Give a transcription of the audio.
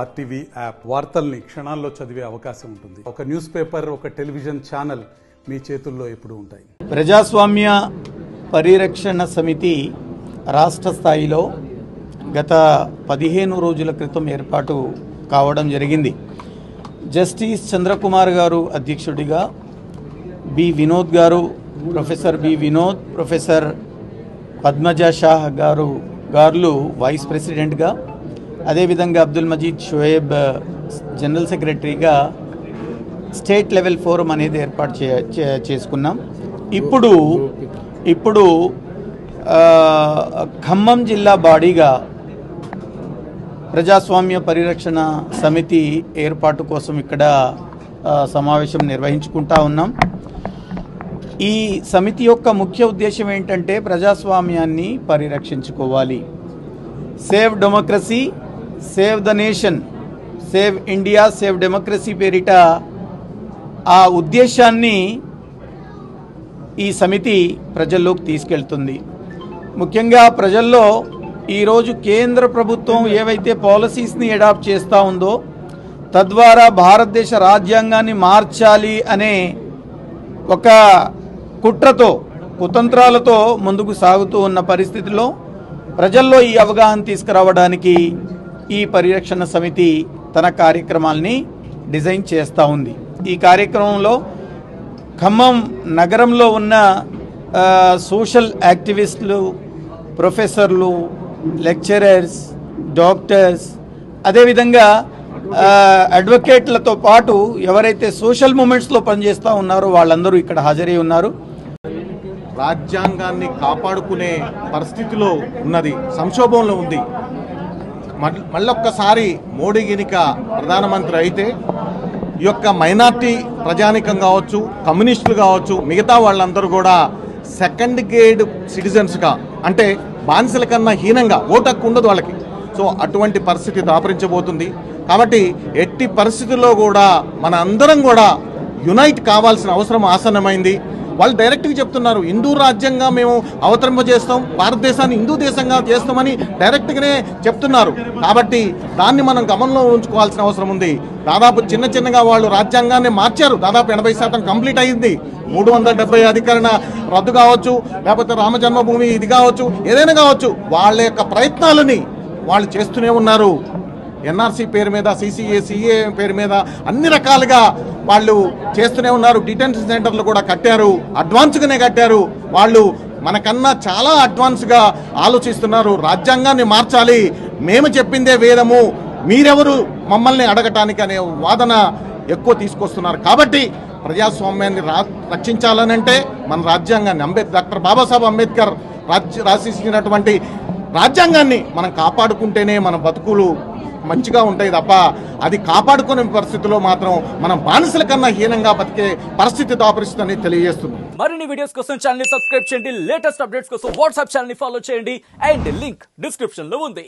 RTV app వార్తల్ని క్షణాల్లో చదివే అవకాశం ఉంటుంది. ఒక న్యూస్ పేపర్, ఒక టెలివిజన్ ఛానల్ మీ చేతుల్లో ఎప్పుడూ ఉంటాయి. ప్రజాస్వామ్య పరిరక్షణ సమితి రాష్ట్ర స్థాయిలో గత 15 రోజుల క్రితం ఏర్పాటు కావడం జరిగింది. జస్టిస్ చంద్రకుమార్ గారు అధ్యక్షుడిగా, బి వినోద్ గారు, professor B Vinod, professor Padmaja Shah గారు వైస్ ప్రెసిడెంట్గా, అదేవిధంగా అబ్దుల్ మజీద్ షోయబ్ జనరల్ సెక్రటరీగా స్టేట్ లెవెల్ ఫోరం అనేది ఏర్పాటు చేసుకున్నాం. ఇప్పుడు ఖమ్మం జిల్లా బాడీగా ప్రజాస్వామ్య పరిరక్షణ సమితి ఏర్పాటు కోసం ఇక్కడ సమావేశం నిర్వహించుకుంటా ఉన్నాం. ఈ సమితి యొక్క ముఖ్య ఉద్దేశం ఏంటంటే ప్రజాస్వామ్యాన్ని పరిరక్షించుకోవాలి. Save democracy, save the nation, save India, save democracy పేరిట ఆ ఉద్దేశాన్ని ఈ సమితి ప్రజల్లోకి తీసుకెళ్తుంది. ముఖ్యంగా ప్రజల్లో ఈరోజు కేంద్ర ప్రభుత్వం ఏవైతే పాలసీస్ని అడాప్ట్ చేస్తూ ఉందో తద్వారా భారతదేశ రాజ్యాంగాన్ని మార్చాలి అనే ఒక కుట్రతో, కుతంత్రాలతో ముందుకు సాగుతూ ఉన్న పరిస్థితిలో ప్రజల్లో ఈ అవగాహన తీసుకురావడానికి ఈ పరిరక్షణ సమితి తన కార్యక్రమాల్ని డిజైన్ చేస్తూ ఉంది. ఈ కార్యక్రమంలో ఖమ్మం నగరంలో ఉన్న సోషల్ యాక్టివిస్టులు, ప్రొఫెసర్లు, లెక్చరర్స్, డాక్టర్స్, అదేవిధంగా అడ్వకేట్లతో పాటు ఎవరైతే సోషల్ మూమెంట్స్లో పనిచేస్తూ ఉన్నారో వాళ్ళందరూ ఇక్కడ హాజరై ఉన్నారు. రాజ్యాంగాన్ని కాపాడుకునే పరిస్థితిలో ఉన్నది, సంక్షోభంలో ఉంది. మళ్ళొక్కసారి మోడీ గినిక ప్రధానమంత్రి అయితే ఈ యొక్క మైనార్టీ ప్రజానికం కావచ్చు, కమ్యూనిస్టులు కావచ్చు, మిగతా వాళ్ళందరూ కూడా సెకండ్ గ్రేడ్ సిటిజన్స్గా, అంటే బానిసల కన్నా హీనంగా, ఓటు హక్కు ఉండదు వాళ్ళకి. సో అటువంటి పరిస్థితి దాపరించబోతుంది. కాబట్టి ఎట్టి పరిస్థితుల్లో కూడా మన అందరం కూడా యునైట్ కావాల్సిన అవసరం ఆసన్నమైంది. వాళ్ళు డైరెక్ట్గా చెప్తున్నారు, హిందూ రాజ్యంగా మేము అవతరింపజేస్తాం, భారతదేశాన్ని హిందూ దేశంగా చేస్తామని డైరెక్ట్గానే చెప్తున్నారు. కాబట్టి దాన్ని మనం గమనంలో ఉంచుకోవాల్సిన అవసరం ఉంది. దాదాపు చిన్నగా వాళ్ళు రాజ్యాంగాన్ని మార్చారు. దాదాపు 80% కంప్లీట్ అయింది. 370 అధికరణ రద్దు కావచ్చు, లేకపోతే రామ జన్మభూమి ఇది కావచ్చు, ఏదైనా కావచ్చు, వాళ్ళ యొక్క ప్రయత్నాలని వాళ్ళు చేస్తూనే ఉన్నారు. ఎన్ఆర్సీ పేరు మీద, సిఏ పేరు మీద అన్ని రకాలుగా వాళ్ళు చేస్తూనే ఉన్నారు. డిటెన్షన్ సెంటర్లు కూడా కట్టారు, అడ్వాన్స్గానే కట్టారు. వాళ్ళు మనకన్నా చాలా అడ్వాన్స్గా ఆలోచిస్తున్నారు. రాజ్యాంగాన్ని మార్చాలి, మేము చెప్పిందే వేదము, మీరెవరు మమ్మల్ని అడగటానికి అనే వాదన ఎక్కువ తీసుకొస్తున్నారు. కాబట్టి ప్రజాస్వామ్యాన్ని రక్షించాలనంటే మన రాజ్యాంగాన్ని, డాక్టర్ బాబాసాహెబ్ అంబేద్కర్ రాసిచ్చినటువంటి రాజ్యాంగాన్ని మనం కాపాడుకుంటేనే మన బతుకులు మంచిగా ఉంటాయి తప్ప అది కాపాడుకునే పరిస్థితిలో మాత్రం మనం బానిసల కన్నా హీనంగా బతికే పరిస్థితి దాపరిస్తుందని తెలియజేస్తుంది. మరిన్ని వీడియోస్ కోసం ఛానల్ ని సబ్స్క్రైబ్ చేయండి. లేటెస్ట్ అప్డేట్స్ కోసం వాట్సాప్ ఛానల్ ని ఫాలో చేయండి. అండ్ లింక్ డిస్క్రిప్షన్ లో ఉంది.